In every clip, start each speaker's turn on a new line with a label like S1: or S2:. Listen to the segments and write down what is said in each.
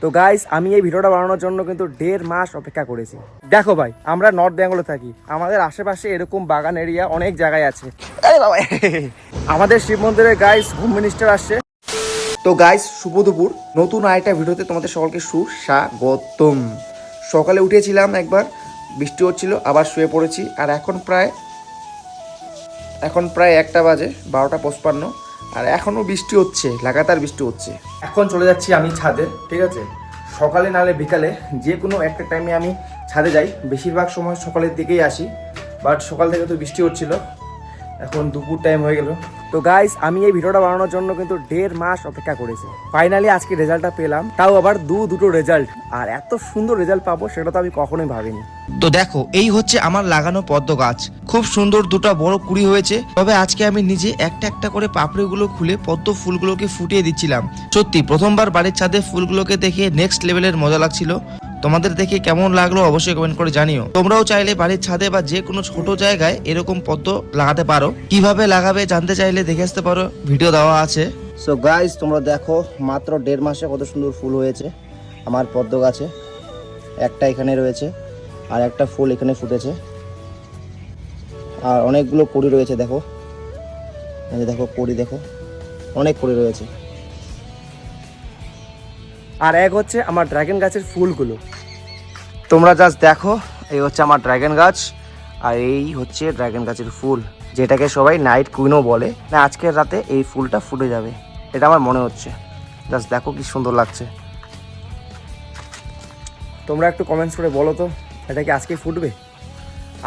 S1: তো গাইস আমি এই ভিডিওটা বানানোর জন্য কিন্তু 1.5 মাস অপেক্ষা করেছি। দেখো ভাই, আমরা নর্থ বেঙ্গলে থাকি, আমাদের আশেপাশে এরকম বাগান এরিয়া অনেক জায়গায় আছে। আমাদের শিব মন্দিরে গাইস হোম মিনিস্টার আসছে। তো গাইস শুভ দুপুর, নতুন আরেকটা ভিডিওতে তোমাদের সকলকে সুস্বাগতম। সকালে উঠেছিলাম, একবার বৃষ্টি হচ্ছিল, আবার শুয়ে পড়েছি। আর এখন প্রায় 1টা বাজে, 12:55, আর এখনও বৃষ্টি হচ্ছে, লাগাতার বৃষ্টি হচ্ছে। এখন চলে যাচ্ছি আমি ছাদে, ঠিক আছে? সকালে নাহলে বিকালে যে কোনো একটা টাইমে আমি ছাদে যাই, বেশিরভাগ সময় সকালের দিকেই আসি। বাট সকাল থেকে তো বৃষ্টি হচ্ছিল, এখন দুপুর টাইম হয়ে গেল। তো গাইস আমি এই ভিডিওটা বানানোর জন্য কিন্তু 1.5 মাস অপেক্ষা করেছি। ফাইনালি আজকে রেজাল্টটা পেলাম, তাও আবার দুটো রেজাল্ট। আর এত সুন্দর রেজাল্ট পাবো সেটা তো আমি কখনোই ভাবিনি।
S2: তো দেখো, এই হচ্ছে আমার লাগানো পদ্ম গাছ। খুব সুন্দর দুটো বড় কুড়ি হয়েছে। তবে আজকে আমি নিজে একটা একটা করে পাপড়িগুলো খুলে পদ্ম ফুলগুলোকে ফুটিয়ে দিচ্ছিলাম। সত্যি প্রথমবার বাড়ির ছাদে ফুলগুলোকে দেখে নেক্সট লেভেলের মজা লাগছিল। তোমাদের দেখে কেমন লাগলো অবশ্যই কমেন্ট করে জানিও। তোমরাও চাইলে বাড়ির ছাদে বা যে কোনো ছোট জায়গায় এরকম পদ্ম লাগাতে পারো। কিভাবে লাগাবে জানতে চাইলে দেখে আসতে পারো, ভিডিও দেওয়া আছে।
S1: সো গাইস তোমরা দেখো, মাত্র 1.5 মাসে কত সুন্দর ফুল হয়েছে আমার পদ্ম গাছে। একটা এখানে রয়েছে, আর একটা ফুল এখানে ফুটেছে, আর অনেকগুলো কড়ি রয়েছে। দেখো, এই যে দেখো কড়ি, দেখো অনেক কড়ি রয়েছে। আর এক হচ্ছে আমার ড্রাগন গাছের ফুলগুলো, তোমরা জাস্ট দেখো। এই হচ্ছে আমার ড্রাগন গাছ, আর এই হচ্ছে ড্রাগন গাছের ফুল, যেটাকে সবাই নাইট কুইনও বলে। না, আজকের রাতে এই ফুলটা ফুটে যাবে, এটা আমার মনে হচ্ছে। জাস্ট দেখো কি সুন্দর লাগছে। তোমরা একটু কমেন্টস করে বলো তো, এটা কি আজকে ফুটবে?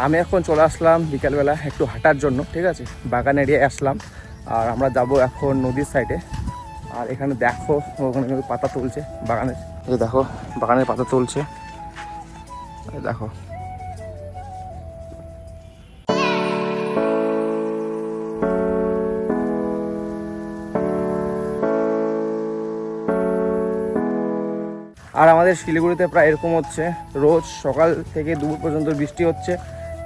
S1: আমি এখন চলে আসলাম বিকালবেলা একটু হাঁটার জন্য, ঠিক আছে? বাগান এরিয়ায় আসলাম, আর আমরা যাব এখন নদীর সাইডে। আর এখানে দেখো, ওখানে কিন্তু পাতা তুলছে বাগানের। এই দেখো, বাগানের পাতা তুলছে, দেখো। আর আমাদের শিলিগুড়িতে প্রায় এরকম হচ্ছে, রোজ সকাল থেকে দুপুর পর্যন্ত বৃষ্টি হচ্ছে,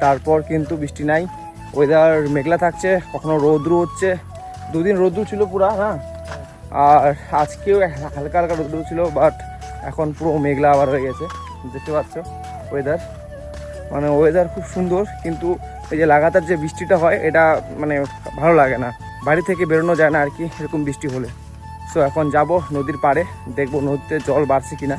S1: তারপর কিন্তু বৃষ্টি নাই। ওয়েদার মেঘলা থাকছে, কখনো রৌদ্র হচ্ছে। দুদিন রৌদ্র ছিল পুরা, হ্যাঁ, আর আজকেও হালকা হালকা রৌদ্র ছিল, বাট এখন পুরো মেঘলা আবার হয়ে গেছে। দেখতে পাচ্ছ ওয়েদার খুব সুন্দর, কিন্তু এই যে লাগাতার যে বৃষ্টিটা হয়, এটা ভালো লাগে না, বাড়ি থেকে বেরোনো যায় না আর কি এরকম বৃষ্টি হলে। সো এখন যাব নদীর পাড়ে, দেখবো নদীতে জল বাড়ছে কিনা।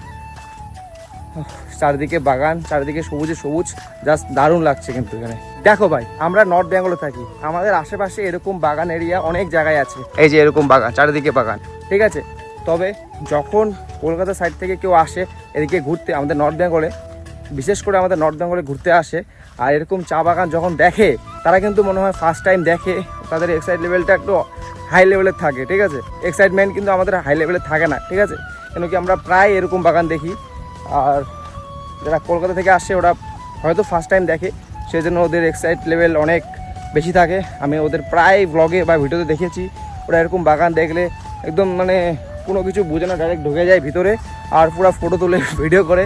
S1: চারিদিকে বাগান, চারিদিকে সবুজে সবুজ, জাস্ট দারুণ লাগছে। কিন্তু এখানে দেখো ভাই, আমরা নর্থ বেঙ্গলে থাকি, আমাদের আশেপাশে এরকম বাগান এরিয়া অনেক জায়গায় আছে। এই যে এরকম বাগান, চারিদিকে বাগান, ঠিক আছে? তবে যখন কলকাতা সাইড থেকে কেউ আসে এদিকে ঘুরতে, আমাদের নর্থ বেঙ্গলে, বিশেষ করে আমাদের নর্থ বেঙ্গলে ঘুরতে আসে, আর এরকম চা বাগান যখন দেখে, তারা কিন্তু মনে হয় ফার্স্ট টাইম দেখে, তাদের এক্সাইট লেভেলটা একটু হাই লেভেলের থাকে, ঠিক আছে? এক্সাইটমেন্ট কিন্তু আমাদের হাই লেভেলে থাকে না, ঠিক আছে? কেন কি আমরা প্রায় এরকম বাগান দেখি, আর যারা কলকাতা থেকে আসে ওরা হয়তো ফার্স্ট টাইম দেখে, সেই জন্য ওদের এক্সাইট লেভেল অনেক বেশি থাকে। আমি ওদের প্রায় ব্লগে বা ভিডিওতে দেখেছি, ওরা এরকম বাগান দেখলে একদম কোনো কিছু বোঝে না, ডাইরেক্ট ঢুকে যায় ভিতরে, আর পুরো ফটো তুলে ভিডিও করে,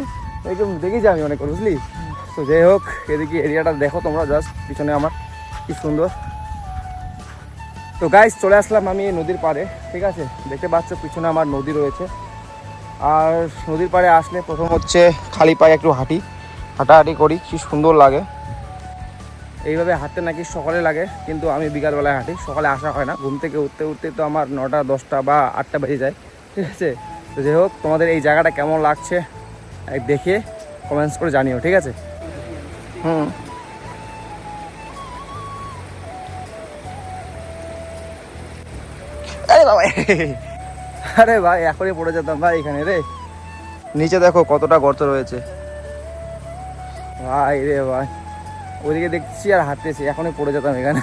S1: একদম দেখেছি আমি অনেক, বুঝলি? তো যাই হোক, এদিকে এরিয়াটা দেখো তোমরা, জাস্ট পিছনে আমার কি সুন্দর। তো গাইস চলে আসলাম আমি নদীর পাড়ে, ঠিক আছে? দেখতে পাচ্ছ পিছনে আমার নদী রয়েছে। আর নদীর পাড়ে আসলে প্রথম হচ্ছে খালি পায়ে একটু হাঁটাহাঁটি করি, কি সুন্দর লাগে। এইভাবে হাঁটতে নাকি সকালে লাগে, কিন্তু আমি বিকালবেলায় হাঁটি, সকালে আসা হয় না। ঘুম থেকে উঠতে উঠতে তো আমার 9টা 10টা বা 8টা বেজে যায়, ঠিক আছে? তো যাই হোক, তোমাদের এই জায়গাটা কেমন লাগছে দেখে কমেন্টস করে জানিও, ঠিক আছে? আরে ভাই, এখনই পড়ে যেতাম ভাই এখানে রে। নিচে দেখো কতটা গর্ত রয়েছে ভাই রে ভাই, ওইদিকে দেখছি আর হাঁটতেছি, এখনই পড়ে যেতাম এখানে।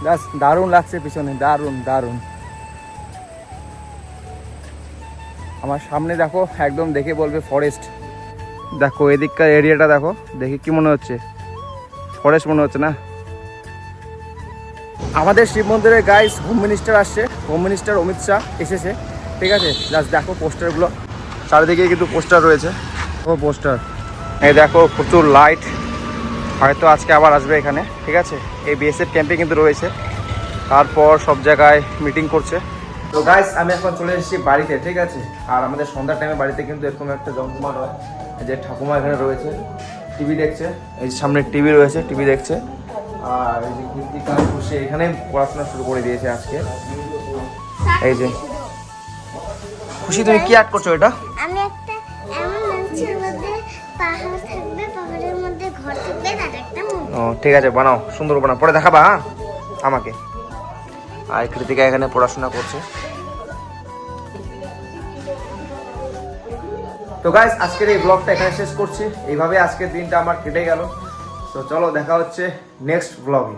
S1: জাস্ট দারুণ লাগছে পিছনে, দারুণ দারুণ। আমার সামনে দেখো, একদম দেখে বলবে ফরেস্ট। দেখো এদিককার এরিয়াটা দেখো, দেখে কি মনে হচ্ছে? ফরেস্ট মনে হচ্ছে না? আমাদের শিব মন্দিরে গাইস হোম মিনিস্টার আসছে, হোম মিনিস্টার অমিত শাহ এসেছে, ঠিক আছে? জাস্ট দেখো পোস্টারগুলো, চারিদিকে কিন্তু পোস্টার রয়েছে। ও পোস্টার, এই দেখো প্রচুর লাইট, হয়তো আজকে আবার আসবে এখানে, ঠিক আছে? এই বিএসএফ ক্যাম্পে কিন্তু রয়েছে, তারপর সব জায়গায় মিটিং করছে, তো গাইস আমি এখন চলে এসেছি বাড়িতে, ঠিক আছে। আর আমাদের সন্ধ্যার টাইমে বাড়িতে কিন্তু এরকম একটা জমজমাট হয়। এই যে ঠাকুমা এখানে রয়েছে, টিভি দেখছে, এই যে সামনে টিভি রয়েছে, টিভি দেখছে। আর এই যে কৃতিকা বসে এখানে পড়াশোনা শুরু করে দিয়েছে আজকে। এই যে খুশি, তুমি কি আর্ট করছো এটা?
S3: আমি একটা এমন লাঞ্চের মধ্যে পাহাড় থাকবে, পাহাড়ের মধ্যে ঘর থাকবে, আর একটা
S1: ও ঠিক আছে, বানাও, সুন্দর বানাও, পরে দেখাবা হ্যাঁ আমাকে। আর কৃতিকা এখানে পড়াশোনা করছে। তো গাইস আজকের এই ব্লগটা এখানে শেষ করছি। এইভাবে আজকের দিনটা আমার কেটে গেল। তো চলো দেখা হচ্ছে নেক্সট ব্লগে।